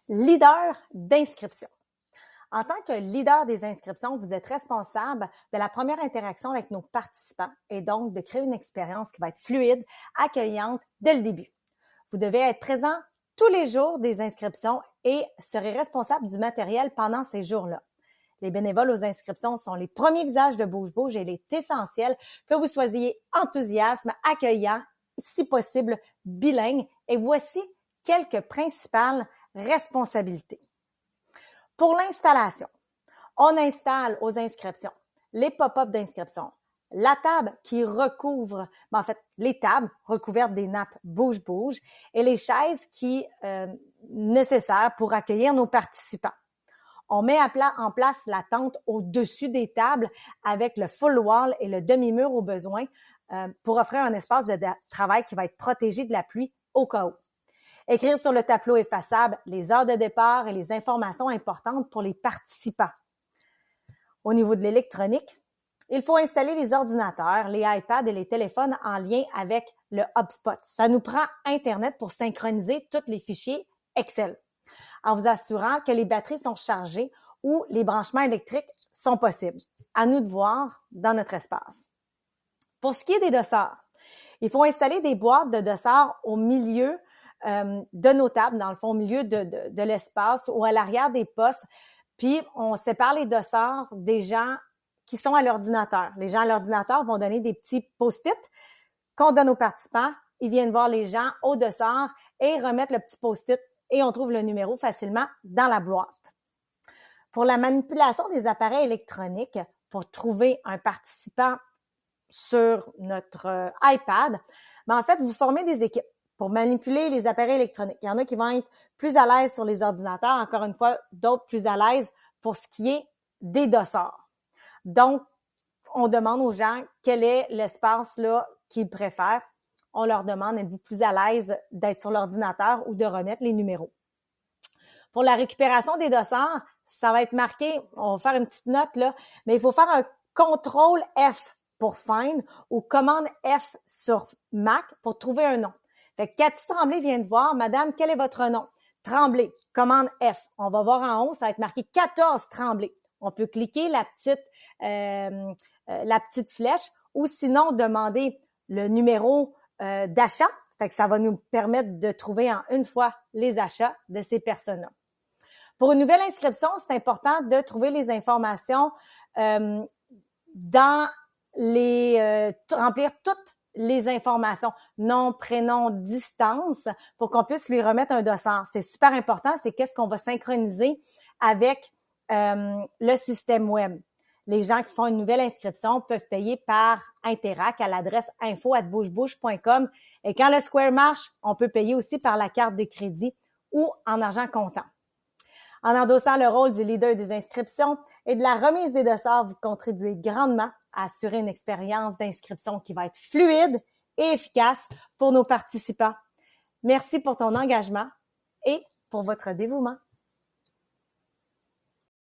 Leader d'inscription. En tant que leader des inscriptions, vous êtes responsable de la première interaction avec nos participants et donc de créer une expérience qui va être fluide, accueillante dès le début. Vous devez être présent tous les jours des inscriptions et serez responsable du matériel pendant ces jours-là. Les bénévoles aux inscriptions sont les premiers visages de Bouge Bouge et il est essentiel que vous soyez enthousiaste, accueillant, si possible bilingue. Et voici quelques principales responsabilités. Pour l'installation, on installe aux inscriptions les pop-up d'inscription, la table qui recouvre, les tables recouvertes des nappes bouge-bouge et les chaises nécessaires pour accueillir nos participants. On met en place la tente au-dessus des tables avec le full wall et le demi-mur au besoin pour offrir un espace de travail qui va être protégé de la pluie au cas où. Écrire sur le tableau effaçable les heures de départ et les informations importantes pour les participants. Au niveau de l'électronique, il faut installer les ordinateurs, les iPads et les téléphones en lien avec le HubSpot. Ça nous prend Internet pour synchroniser tous les fichiers Excel, en vous assurant que les batteries sont chargées ou les branchements électriques sont possibles. À nous de voir dans notre espace. Pour ce qui est des dossards, il faut installer des boîtes de dossards au milieu de nos tables, dans le fond, au milieu de l'espace ou à l'arrière des postes. Puis, on sépare les dossards des gens qui sont à l'ordinateur. Les gens à l'ordinateur vont donner des petits post-it qu'on donne aux participants. Ils viennent voir les gens au dossard et remettent le petit post-it et on trouve le numéro facilement dans la boîte. Pour la manipulation des appareils électroniques, pour trouver un participant sur notre iPad, en fait, vous formez des équipes pour manipuler les appareils électroniques. Il y en a qui vont être plus à l'aise sur les ordinateurs, encore une fois, d'autres plus à l'aise pour ce qui est des dossards. Donc, on demande aux gens quel est l'espace là qu'ils préfèrent. On leur demande, êtes-vous plus à l'aise d'être sur l'ordinateur ou de remettre les numéros. Pour la récupération des dossards, ça va être marqué, on va faire une petite note là, mais il faut faire un contrôle F pour Find ou commande F sur Mac pour trouver un nom. Fait que Cathy Tremblay vient de voir, Madame, quel est votre nom? Tremblay, commande F. On va voir en haut, ça va être marqué 14 Tremblay. On peut cliquer la petite flèche ou sinon demander le numéro d'achat. Fait que ça va nous permettre de trouver en une fois les achats de ces personnes-là. Pour une nouvelle inscription, c'est important de trouver les informations remplir toutes les informations, nom, prénom, distance, pour qu'on puisse lui remettre un dossard. C'est super important, c'est qu'est-ce qu'on va synchroniser avec le système web. Les gens qui font une nouvelle inscription peuvent payer par Interac à l'adresse info@bougebouge.com et quand le Square marche, on peut payer aussi par la carte de crédit ou en argent comptant. En endossant le rôle du leader des inscriptions et de la remise des dossards, vous contribuez grandement à assurer une expérience d'inscription qui va être fluide et efficace pour nos participants. Merci pour ton engagement et pour votre dévouement.